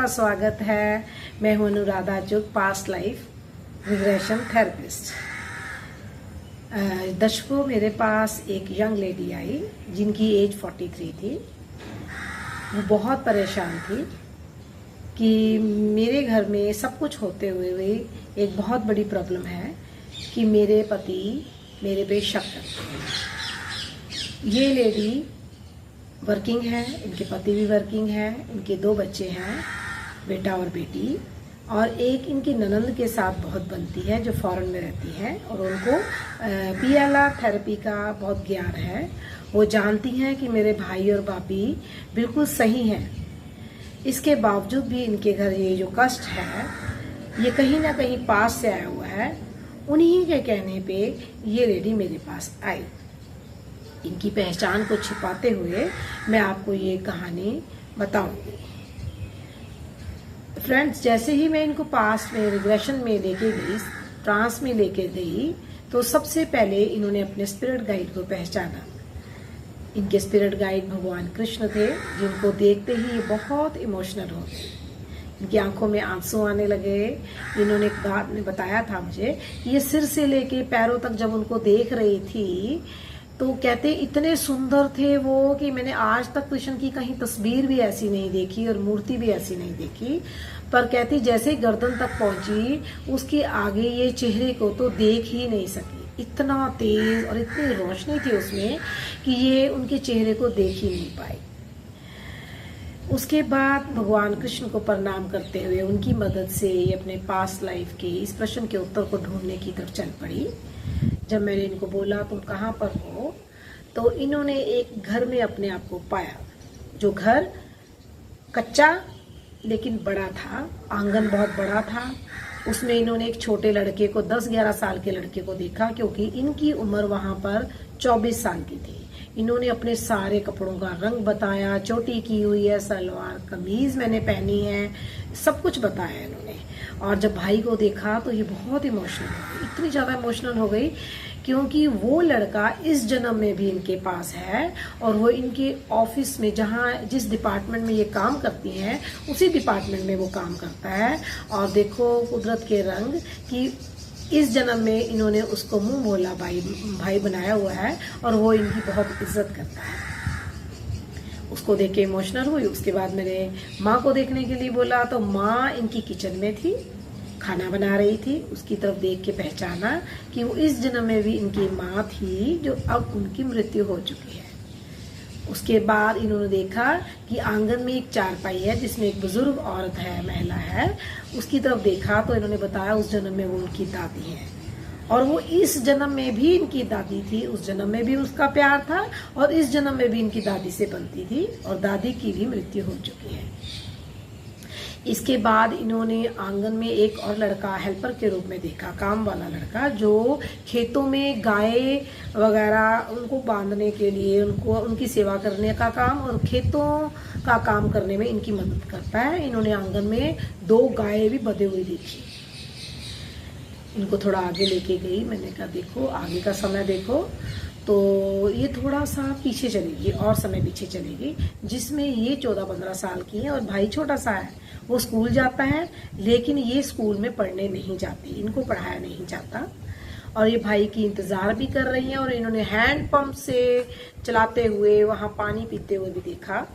सबका स्वागत है। मैं हूं अनुराधा चुग, पास्ट लाइफ रिग्रेशन थेरेपिस्ट। दर्शकों, मेरे पास एक यंग लेडी आई जिनकी एज 43 थी। वो बहुत परेशान थी कि मेरे घर में सब कुछ होते हुए भी एक बहुत बड़ी प्रॉब्लम है कि मेरे पति मेरे पे शक करते हैं। ये लेडी वर्किंग है, इनके पति भी वर्किंग है, इनके 2 बच्चे हैं, बेटा और बेटी, और एक इनकी ननंद के साथ बहुत बनती है जो फॉरेन में रहती है और उनको PLR थेरेपी का बहुत ज्ञान है। वो जानती हैं कि मेरे भाई और भाभी बिल्कुल सही हैं। इसके बावजूद भी इनके घर ये जो कष्ट है ये कहीं ना कहीं पास से आया हुआ है। उन्हीं के कहने पे ये लेडी मेरे पास आई। इनकी पहचान को छिपाते हुए मैं आपको ये कहानी बताऊंगी। फ्रेंड्स, जैसे ही मैं इनको पास में रिग्रेशन में लेके गई, ट्रांस में लेके गई, तो सबसे पहले इन्होंने अपने स्पिरिट गाइड को पहचाना। इनके स्पिरिट गाइड भगवान कृष्ण थे, जिनको देखते ही ये बहुत इमोशनल हो गए। इनकी आंखों में आंसू आने लगे। इन्होंने एक बात ने बताया था मुझे कि ये सिर से लेके पैरों तक जब उनको देख रही थी तो कहते इतने सुंदर थे वो कि मैंने आज तक कृष्ण की कहीं तस्वीर भी ऐसी नहीं देखी और मूर्ति भी ऐसी नहीं देखी। पर कहती जैसे ही गर्दन तक पहुंची उसके आगे ये चेहरे को तो देख ही नहीं सकी। इतना तेज और इतनी रोशनी थी उसमें कि ये उनके चेहरे को देख ही नहीं पाई। उसके बाद भगवान कृष्ण को प्रणाम करते हुए उनकी मदद से ये अपने पास्ट लाइफ के इस प्रश्न के उत्तर को ढूंढने की तरफ चल पड़ी। जब मैंने इनको बोला तुम कहाँ पर हो, तो इन्होंने एक घर में अपने आप को पाया, जो घर कच्चा लेकिन बड़ा था। आंगन बहुत बड़ा था। उसमें इन्होंने एक छोटे लड़के को, 10-11 साल के लड़के को देखा, क्योंकि इनकी उम्र वहां पर 24 साल की थी। इन्होंने अपने सारे कपड़ों का रंग बताया, चोटी की हुई है, सलवार कमीज मैंने पहनी है, सब कुछ बताया इन्होंने। और जब भाई को देखा तो ये बहुत इमोशनल हो गई, इतनी ज्यादा इमोशनल हो गई क्योंकि वो लड़का इस जन्म में भी इनके पास है और वो इनके ऑफिस में, जहाँ जिस डिपार्टमेंट में ये काम करती हैं उसी डिपार्टमेंट में वो काम करता है। और देखो कुदरत के रंग कि इस जन्म में इन्होंने उसको मुंह बोला भाई बनाया हुआ है और वो इनकी बहुत इज्जत करता है। उसको देख के इमोशनल हुई। उसके बाद मैंने माँ को देखने के लिए बोला तो माँ इनकी किचन में थी, खाना बना रही थी। उसकी तरफ देख के पहचाना कि वो इस जन्म में भी इनकी माँ थी, जो अब उनकी मृत्यु हो चुकी है। उसके बाद इन्होंने देखा कि आंगन में एक चारपाई है जिसमें एक बुजुर्ग औरत है, महिला है। उसकी तरफ देखा तो इन्होंने बताया उस जन्म में वो उनकी दादी है और वो इस जन्म में भी इनकी दादी थी। उस जन्म में भी उसका प्यार था और इस जन्म में भी इनकी दादी से बनती थी और दादी की भी मृत्यु हो चुकी है। इसके बाद इन्होंने आंगन में एक और लड़का हेल्पर के रूप में देखा, काम वाला लड़का, जो खेतों में गाय वगैरह उनको बांधने के लिए, उनकी सेवा करने का काम और खेतों का काम करने में इनकी मदद करता है। इन्होंने आंगन में 2 गायें भी बंधे हुए देखी। इनको थोड़ा आगे लेके गई। मैंने कहा देखो आगे का समय देखो, तो ये थोड़ा सा पीछे चलेगी और समय पीछे चलेगी, जिसमें ये 14-15 साल की है और भाई छोटा सा है। वो स्कूल जाता है लेकिन ये स्कूल में पढ़ने नहीं जाती, इनको पढ़ाया नहीं जाता और ये भाई की इंतजार भी कर रही है। और इन्होंने हैंड पंप से चलाते हुए वहां पानी पीते हुए भी देखा।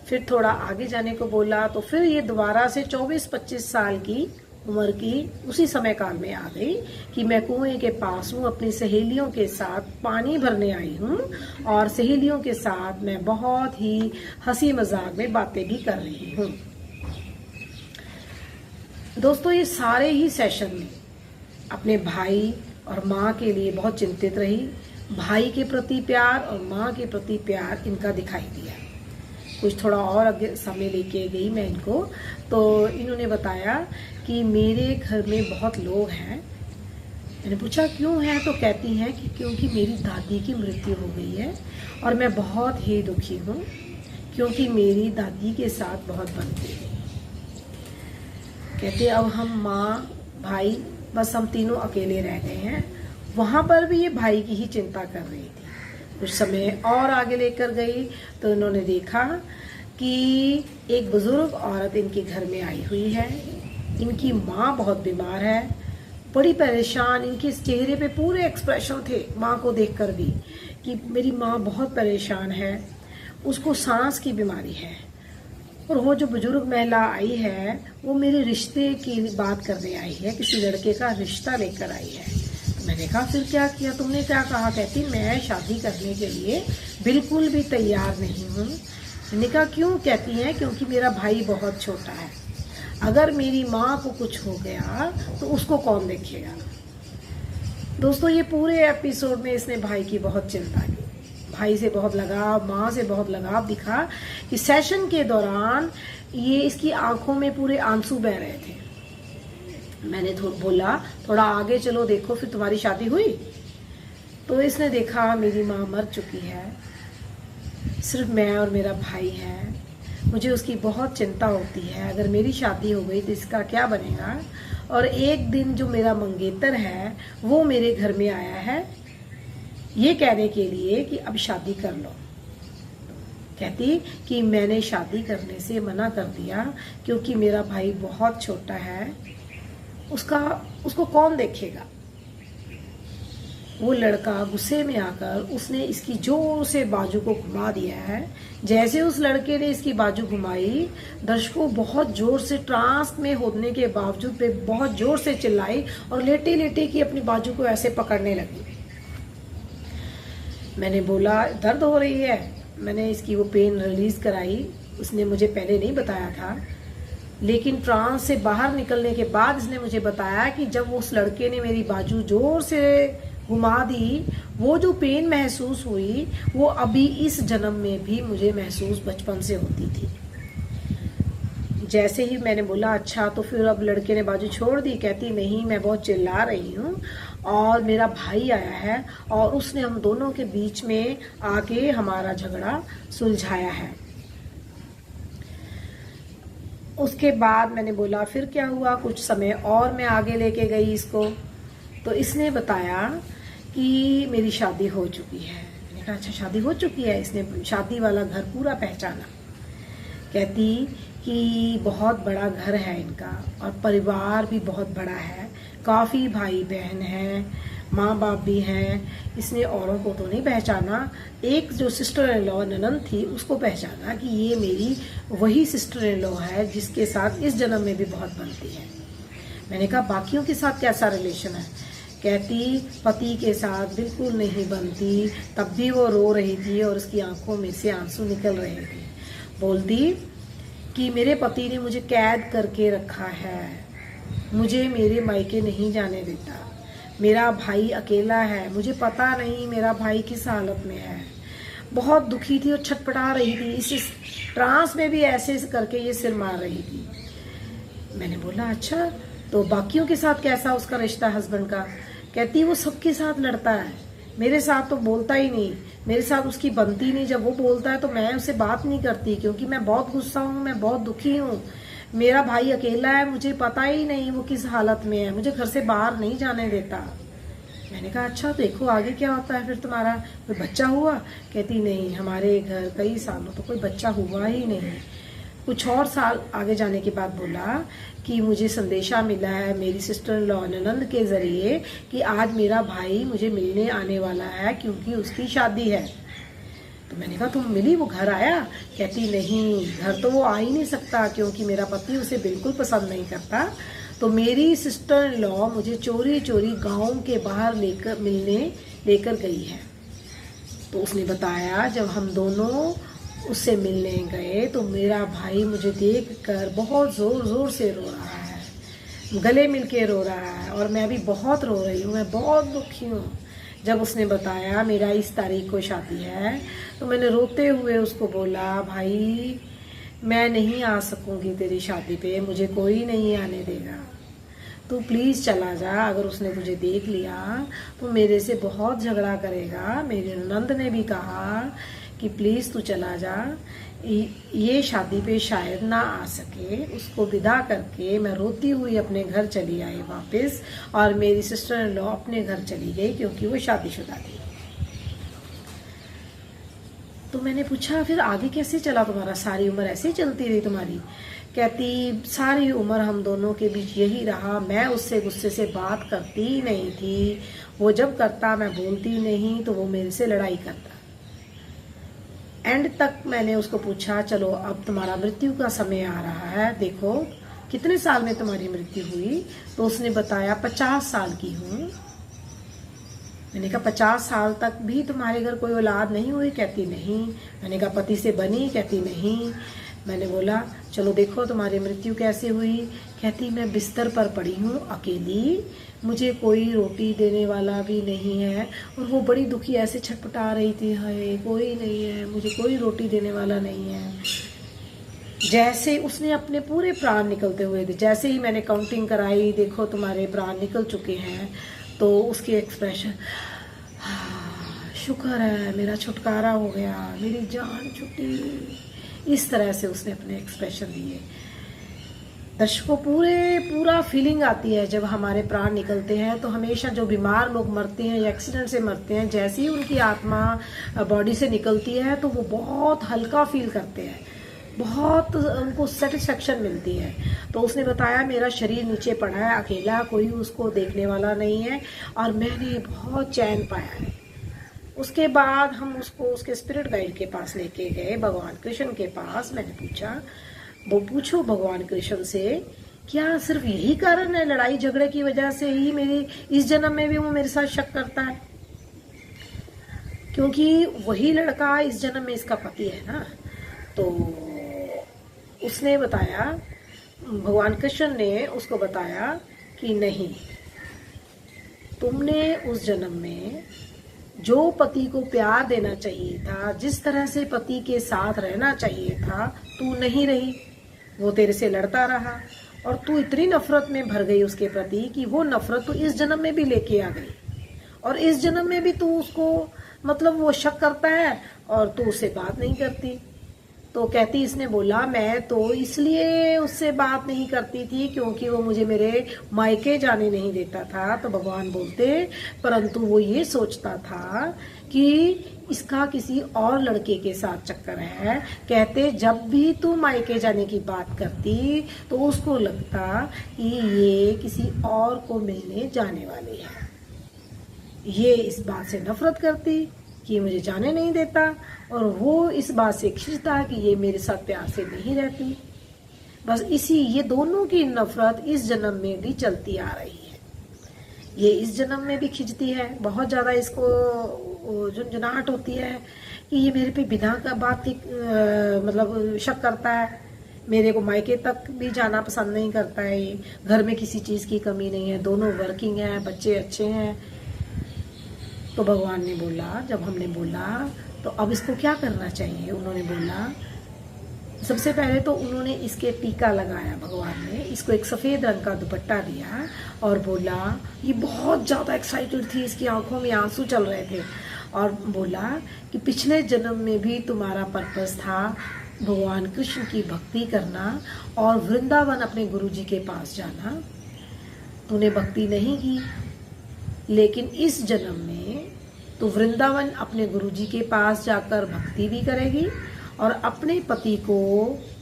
फिर थोड़ा आगे जाने को बोला तो फिर ये दोबारा से 24-25 साल की उम्र की उसी समय काल में आ गई कि मैं कुएं के पास हूँ, अपनी सहेलियों के साथ पानी भरने आई हूँ और सहेलियों के साथ मैं बहुत ही हंसी मजाक में बातें भी कर रही हूँ। दोस्तों, ये सारे ही सेशन में अपने भाई और माँ के लिए बहुत चिंतित रही। भाई के प्रति प्यार और माँ के प्रति प्यार इनका दिखाई दिया। कुछ थोड़ा और आगे समय लेके गई मैं इनको, तो इन्होंने बताया कि मेरे घर में बहुत लोग हैं। मैंने पूछा क्यों है, तो कहती हैं कि क्योंकि मेरी दादी की मृत्यु हो गई है और मैं बहुत ही दुखी हूँ क्योंकि मेरी दादी के साथ बहुत बनती है। कहते अब हम माँ भाई बस हम तीनों अकेले रह गए हैं। वहां पर भी ये भाई की ही चिंता कर रही थी। कुछ समय और आगे लेकर गई तो इन्होंने देखा कि एक बुजुर्ग औरत इनके घर में आई हुई है। इनकी माँ बहुत बीमार है, बड़ी परेशान। इनके चेहरे पे पूरे एक्सप्रेशन थे माँ को देखकर भी कि मेरी माँ बहुत परेशान है, उसको सांस की बीमारी है। और वो जो बुजुर्ग महिला आई है वो मेरे रिश्ते की बात करने आई है, किसी लड़के का रिश्ता लेकर आई है। तो मैंने कहा फिर क्या किया, तुमने क्या कहा? कहती मैं शादी करने के लिए बिल्कुल भी तैयार नहीं हूँ। मैंने कहा क्यों? कहती है क्योंकि मेरा भाई बहुत छोटा है, अगर मेरी माँ को कुछ हो गया तो उसको कौन देखेगा। दोस्तों ये पूरे एपिसोड में इसने भाई की बहुत चिंता की, भाई से बहुत लगाव, माँ से बहुत लगाव दिखा कि सेशन के दौरान ये इसकी आंखों में पूरे आंसू बह रहे थे। मैंने बोला थोड़ा आगे चलो देखो फिर तुम्हारी शादी हुई। तो इसने देखा मेरी माँ मर चुकी है, सिर्फ मैं और मेरा भाई है। मुझे उसकी बहुत चिंता होती है, अगर मेरी शादी हो गई तो इसका क्या बनेगा। और एक दिन जो मेरा मंगेतर है वो मेरे घर में आया है ये कहने के लिए कि अब शादी कर लो। कहती कि मैंने शादी करने से मना कर दिया क्योंकि मेरा भाई बहुत छोटा है, उसको कौन देखेगा। वो लड़का गुस्से में आकर उसने इसकी जोर से बाजू को घुमा दिया है। जैसे उस लड़के ने इसकी बाजू घुमाई, दर्शकों बहुत जोर से ट्रांस में होने के बावजूद पे बहुत जोर से चिल्लाई और लेटे लेटे की अपनी बाजू को ऐसे पकड़ने लगी। मैंने बोला दर्द हो रही है, मैंने इसकी वो पेन रिलीज कराई। उसने मुझे पहले नहीं बताया था, लेकिन ट्रांस से बाहर निकलने के बाद इसने मुझे बताया कि जब उस लड़के ने मेरी बाजू जोर से घुमा दी, वो जो पेन महसूस हुई वो अभी इस जन्म में भी मुझे महसूस बचपन से होती थी। जैसे ही मैंने बोला अच्छा तो फिर अब लड़के ने बाजू छोड़ दी। कहती नहीं, मैं बहुत चिल्ला रही हूँ और मेरा भाई आया है और उसने हम दोनों के बीच में आके हमारा झगड़ा सुलझाया है। उसके बाद मैंने बोला फिर क्या हुआ। कुछ समय और मैं आगे लेके गई इसको, तो इसने बताया कि मेरी शादी हो चुकी है। मैंने कहा अच्छा शादी हो चुकी है। इसने शादी वाला घर पूरा पहचाना। कहती कि बहुत बड़ा घर है इनका और परिवार भी बहुत बड़ा है, काफ़ी भाई बहन हैं, माँ बाप भी हैं। इसने औरों को तो नहीं पहचाना, एक जो सिस्टर इन लॉ ननंद थी उसको पहचाना कि ये मेरी वही सिस्टर इन लॉ है जिसके साथ इस जन्म में भी बहुत बनती है। मैंने कहा बाकियों के साथ कैसा रिलेशन है। कहती पति के साथ बिल्कुल नहीं बनती, तब भी वो रो रही थी और उसकी आंखों में से आंसू निकल रहे थे। बोलती कि मेरे पति ने मुझे कैद करके रखा है, मुझे मेरे मायके नहीं जाने देता, मेरा भाई अकेला है, मुझे पता नहीं मेरा भाई किस हालत में है। बहुत दुखी थी और छटपटा रही थी। इस ट्रांस में भी ऐसे करके ये सिर मार रही थी। मैंने बोला अच्छा तो बाकियों के साथ कैसा उसका रिश्ता हस्बैंड का। कहती वो सबके साथ लड़ता है, मेरे साथ तो बोलता ही नहीं, मेरे साथ उसकी बनती नहीं। जब वो बोलता है तो मैं उससे बात नहीं करती क्योंकि मैं बहुत गुस्सा हूँ, मैं बहुत दुखी हूँ। मेरा भाई अकेला है, मुझे पता ही नहीं वो किस हालत में है, मुझे घर से बाहर नहीं जाने देता। मैंने कहा अच्छा देखो आगे क्या होता है फिर तुम्हारा कोई बच्चा हुआ। कहती नहीं, हमारे घर कई सालों तो कोई बच्चा हुआ ही नहीं। कुछ और साल आगे जाने के बाद बोला कि मुझे संदेशा मिला है मेरी सिस्टर इन लॉ ननंद के जरिए कि आज मेरा भाई मुझे मिलने आने वाला है क्योंकि उसकी शादी है। तो मैंने कहा तुम मिली, वो घर आया। कहती नहीं, घर तो वो आ ही नहीं सकता क्योंकि मेरा पति उसे बिल्कुल पसंद नहीं करता। तो मेरी सिस्टर इन लॉ मुझे चोरी चोरी गांव के बाहर लेकर गई है। तो उसने बताया जब हम दोनों उससे मिलने गए तो मेरा भाई मुझे देखकर बहुत जोर जोर से रो रहा है, गले मिलके रो रहा है और मैं भी बहुत रो रही हूँ, मैं बहुत दुखी हूँ। जब उसने बताया मेरा इस तारीख को शादी है तो मैंने रोते हुए उसको बोला भाई मैं नहीं आ सकूंगी तेरी शादी पे, मुझे कोई नहीं आने देगा, तू प्लीज़ चला जा। अगर उसने तुझे देख लिया तो मेरे से बहुत झगड़ा करेगा। मेरी ननद ने भी कहा कि प्लीज़ तू चला जा, ये शादी पे शायद ना आ सके। उसको विदा करके मैं रोती हुई अपने घर चली आई वापस और मेरी सिस्टर इन लॉ अपने घर चली गई क्योंकि वो शादीशुदा थी। तो मैंने पूछा फिर आगे कैसे चला तुम्हारा, सारी उम्र ऐसे ही चलती रही तुम्हारी? कहती सारी उम्र हम दोनों के बीच यही रहा, मैं उससे गुस्से से बात करती ही नहीं थी, वो जब करता मैं बोलती नहीं तो वो मेरे से लड़ाई करता। एंड तक मैंने उसको पूछा चलो अब तुम्हारा मृत्यु का समय आ रहा है, देखो कितने साल में तुम्हारी मृत्यु हुई? तो उसने बताया 50 साल की हूँ। मैंने कहा 50 साल तक भी तुम्हारे घर कोई औलाद नहीं हुई? कहती नहीं। मैंने कहा पति से बनी? कहती नहीं। मैंने बोला चलो देखो तुम्हारी मृत्यु कैसे हुई? कहती मैं बिस्तर पर पड़ी हूँ अकेली, मुझे कोई रोटी देने वाला भी नहीं है। और वो बड़ी दुखी ऐसे छटपटा रही थी, हाय कोई नहीं है, मुझे कोई रोटी देने वाला नहीं है। जैसे उसने अपने पूरे प्राण निकलते हुए थे, जैसे ही मैंने काउंटिंग कराई देखो तुम्हारे प्राण निकल चुके हैं, तो उसके एक्सप्रेशन शुक्र है मेरा छुटकारा हो गया, मेरी जान छुटी, इस तरह से उसने अपने एक्सप्रेशन दिए। दर्शकों पूरा फीलिंग आती है जब हमारे प्राण निकलते हैं। तो हमेशा जो बीमार लोग मरते हैं या एक्सीडेंट से मरते हैं, जैसे ही उनकी आत्मा बॉडी से निकलती है तो वो बहुत हल्का फील करते हैं, बहुत उनको सेटिस्फेक्शन मिलती है। तो उसने बताया मेरा शरीर नीचे पड़ा है अकेला, कोई उसको देखने वाला नहीं है और मैंने बहुत चैन पाया है। उसके बाद हम उसको उसके स्पिरिट गाइड के पास लेके गए, भगवान कृष्ण के पास। मैंने पूछा वो पूछो भगवान कृष्ण से क्या सिर्फ यही कारण है, लड़ाई झगड़े की वजह से ही मेरी इस जन्म में भी वो मेरे साथ शक करता है? क्योंकि वही लड़का इस जन्म में इसका पति है ना। तो उसने बताया, भगवान कृष्ण ने उसको बताया कि नहीं, तुमने उस जन्म में जो पति को प्यार देना चाहिए था, जिस तरह से पति के साथ रहना चाहिए था, तू नहीं रही। वो तेरे से लड़ता रहा और तू इतनी नफरत में भर गई उसके प्रति कि वो नफरत तू इस जन्म में भी लेके आ गई और इस जन्म में भी तू उसको मतलब वो शक करता है और तू उससे बात नहीं करती। तो कहती इसने बोला मैं तो इसलिए उससे बात नहीं करती थी क्योंकि वो मुझे मेरे मायके जाने नहीं देता था। तो भगवान बोलते परंतु वो ये सोचता था कि इसका किसी और लड़के के साथ चक्कर है। कहते जब भी तू मायके जाने की बात करती तो उसको लगता कि ये किसी और को मिलने जाने वाली है, ये इस बात से नफरत करती कि मुझे जाने नहीं देता और वो इस बात से खिंचता कि ये मेरे साथ प्यार से नहीं रहती। बस ये दोनों की नफरत इस जन्म में भी चलती आ रही है। ये इस जन्म में भी खिंचती है, बहुत ज्यादा इसको झुंझुनाहट होती है कि ये मेरे पे बिना का बात की मतलब शक करता है, मेरे को मायके तक भी जाना पसंद नहीं करता है, ये घर में किसी चीज की कमी नहीं है, दोनों वर्किंग है, बच्चे अच्छे हैं। तो भगवान ने बोला, जब हमने बोला तो अब इसको क्या करना चाहिए, उन्होंने बोला सबसे पहले तो उन्होंने इसके टीका लगाया, भगवान ने इसको एक सफेद रंग का दुपट्टा दिया और बोला, ये बहुत ज्यादा एक्साइटेड थी, इसकी आंखों में आंसू चल रहे थे और बोला कि पिछले जन्म में भी तुम्हारा पर्पस था भगवान कृष्ण की भक्ति करना और वृंदावन अपने गुरुजी के पास जाना, तूने भक्ति नहीं की, लेकिन इस जन्म में तो वृंदावन अपने गुरुजी के पास जाकर भक्ति भी करेगी और अपने पति को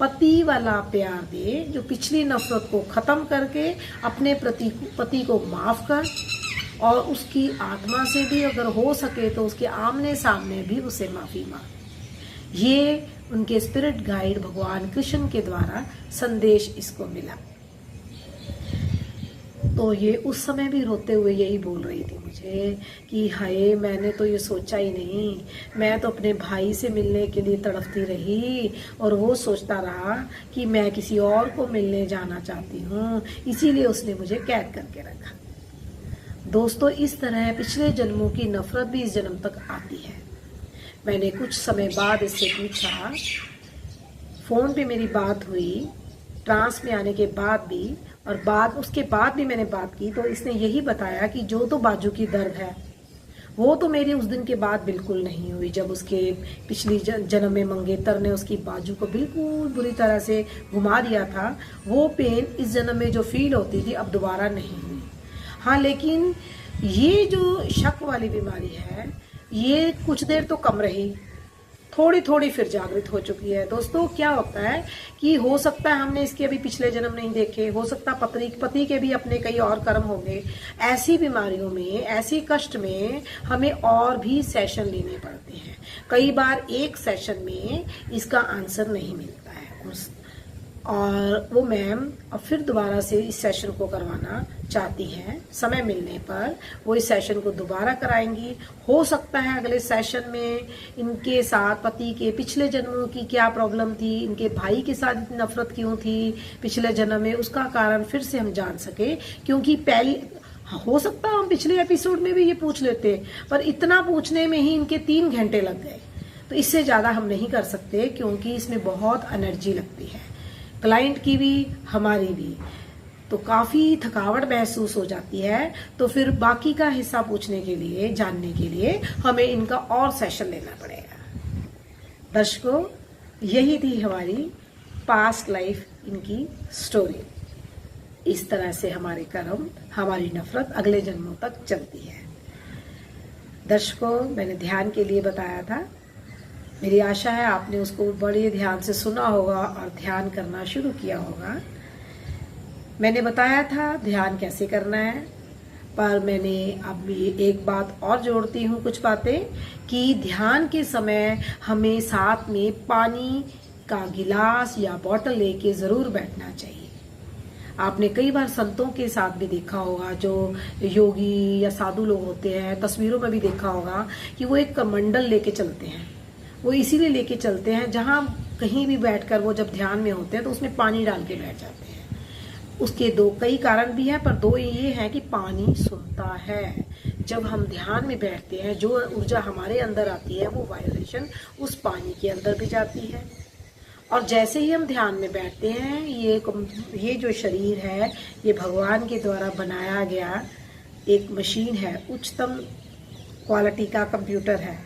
पति वाला प्यार दे, जो पिछली नफरत को खत्म करके अपने पति को माफ कर और उसकी आत्मा से भी अगर हो सके तो उसके आमने सामने भी उसे माफी मांग। ये उनके स्पिरिट गाइड भगवान कृष्ण के द्वारा संदेश इसको मिला। तो ये उस समय भी रोते हुए यही बोल रही थी मुझे कि हाय मैंने तो ये सोचा ही नहीं, मैं तो अपने भाई से मिलने के लिए तड़पती रही और वो सोचता रहा कि मैं किसी और को मिलने जाना चाहती हूँ, इसीलिए उसने मुझे कैद करके रखा। दोस्तों इस तरह पिछले जन्मों की नफरत भी इस जन्म तक आती है। मैंने कुछ समय बाद इससे पूछा, फोन पे मेरी बात हुई ट्रांस में आने के बाद भी, और उसके बाद भी मैंने बात की तो इसने यही बताया कि जो तो बाजू की दर्द है वो तो मेरी उस दिन के बाद बिल्कुल नहीं हुई, जब उसके पिछली जन्म में मंगेतर ने उसकी बाजू को बिल्कुल बुरी तरह से घुमा दिया था, वो पेन इस जन्म में जो फील होती थी अब दोबारा नहीं हुई। हाँ, लेकिन ये जो शक वाली बीमारी है ये कुछ देर तो कम रही, थोड़ी थोड़ी फिर जागृत हो चुकी है। दोस्तों क्या होता है कि हो सकता है हमने इसके अभी पिछले जन्म नहीं देखे, हो सकता है पति के भी अपने कई और कर्म होंगे। ऐसी बीमारियों में, ऐसी कष्ट में हमें और भी सेशन लेने पड़ते हैं। कई बार एक सेशन में इसका आंसर नहीं मिलता है और वो मैम अब फिर दोबारा से इस सेशन को करवाना चाहती हैं। समय मिलने पर वो इस सेशन को दोबारा कराएंगी। हो सकता है अगले सेशन में इनके साथ पति के पिछले जन्मों की क्या प्रॉब्लम थी, इनके भाई के साथ इतनी नफरत क्यों थी पिछले जन्म में, उसका कारण फिर से हम जान सके। क्योंकि पहले हो सकता है हम पिछले एपिसोड में भी ये पूछ लेते, पर इतना पूछने में ही इनके 3 घंटे लग गए। तो इससे ज्यादा हम नहीं कर सकते क्योंकि इसमें बहुत एनर्जी लगती है, क्लाइंट की भी हमारी भी, तो काफी थकावट महसूस हो जाती है। तो फिर बाकी का हिस्सा पूछने के लिए, जानने के लिए हमें इनका और सेशन लेना पड़ेगा। दर्शकों, यही थी हमारी पास्ट लाइफ इनकी स्टोरी। इस तरह से हमारे कर्म, हमारी नफरत अगले जन्मों तक चलती है। दर्शकों, मैंने ध्यान के लिए बताया था। मेरी आशा है आपने उसको बड़े ध्यान से सुना होगा और ध्यान करना शुरू किया होगा। मैंने बताया था ध्यान कैसे करना है, पर मैंने अब एक बात और जोड़ती हूँ, कुछ बातें, कि ध्यान के समय हमें साथ में पानी का गिलास या बोतल लेके जरूर बैठना चाहिए। आपने कई बार संतों के साथ भी देखा होगा, जो योगी या साधु लोग होते हैं, तस्वीरों में भी देखा होगा कि वो एक कमंडल लेके चलते हैं। वो इसीलिए लेके चलते हैं, जहां कहीं भी बैठकर वो जब ध्यान में होते हैं तो उसमें पानी डाल के बैठ जाते हैं। उसके कई कारण भी हैं, पर 2 ये है कि पानी सुनता है। जब हम ध्यान में बैठते हैं, जो ऊर्जा हमारे अंदर आती है वो वाइब्रेशन उस पानी के अंदर भी जाती है। और जैसे ही हम ध्यान में बैठते हैं, ये जो शरीर है ये भगवान के द्वारा बनाया गया एक मशीन है, उच्चतम क्वालिटी का कंप्यूटर है।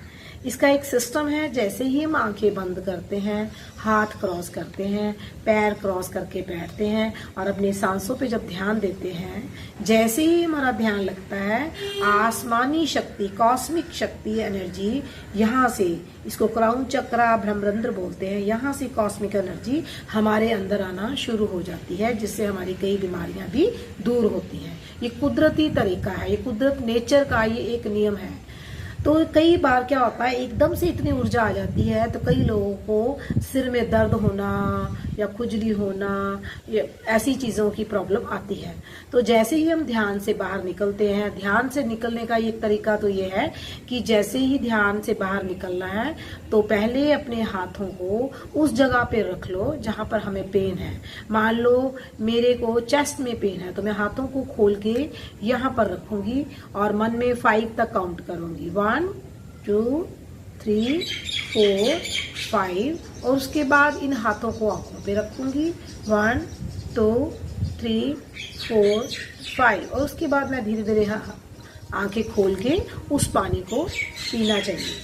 इसका एक सिस्टम है, जैसे ही हम आंखें बंद करते हैं, हाथ क्रॉस करते हैं, पैर क्रॉस करके बैठते हैं और अपने सांसों पे जब ध्यान देते हैं, जैसे ही हमारा ध्यान लगता है, आसमानी शक्ति, कॉस्मिक शक्ति, एनर्जी यहाँ से, इसको क्राउन चक्रा, ब्रह्मरंध्र बोलते हैं, यहाँ से कॉस्मिक एनर्जी हमारे अंदर आना शुरू हो जाती है, जिससे हमारी कई बीमारियां भी दूर होती हैं। ये कुदरती तरीका है, ये कुदरत, नेचर का ये एक नियम है। तो कई बार क्या होता है, एकदम से इतनी ऊर्जा आ जाती है तो कई लोगों को सिर में दर्द होना या खुजली होना, या ऐसी चीजों की प्रॉब्लम आती है। तो जैसे ही हम ध्यान से बाहर निकलते हैं, ध्यान से निकलने का एक तरीका तो ये है कि जैसे ही ध्यान से बाहर निकलना है तो पहले अपने हाथों को उस जगह पे रख लो जहां पर हमें पेन है। मान लो मेरे को चेस्ट में पेन है, तो मैं हाथों को खोल के यहाँ पर रखूंगी और मन में 5 तक काउंट करूंगी, 1 2 3 4 5, और उसके बाद इन हाथों को आंखों पे रखूंगी, 1 2 3 4 5, और उसके बाद मैं धीरे धीरे आंखें खोल के उस पानी को पीना चाहिए।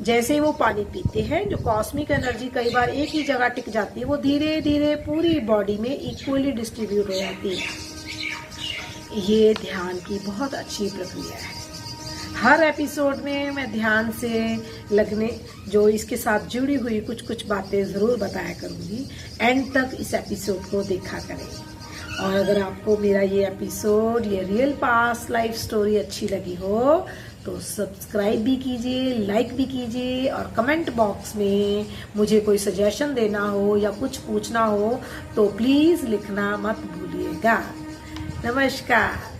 जैसे वो पानी पीते हैं, जो कॉस्मिक एनर्जी कई बार एक ही जगह टिक जाती है, वो धीरे धीरे पूरी बॉडी में इक्वली डिस्ट्रीब्यूट हो जाती है। ये ध्यान की बहुत अच्छी प्रक्रिया है। हर एपिसोड में मैं ध्यान से लगने, जो इसके साथ जुड़ी हुई कुछ कुछ बातें जरूर बताया करूंगी। एंड तक इस एपिसोड को देखा करें। और अगर आपको मेरा ये एपिसोड, ये रियल पास्ट लाइफ स्टोरी अच्छी लगी हो तो सब्सक्राइब भी कीजिए, लाइक भी कीजिए, और कमेंट बॉक्स में मुझे कोई सजेशन देना हो या कुछ पूछना हो तो प्लीज लिखना मत भूलिएगा। नमस्कार।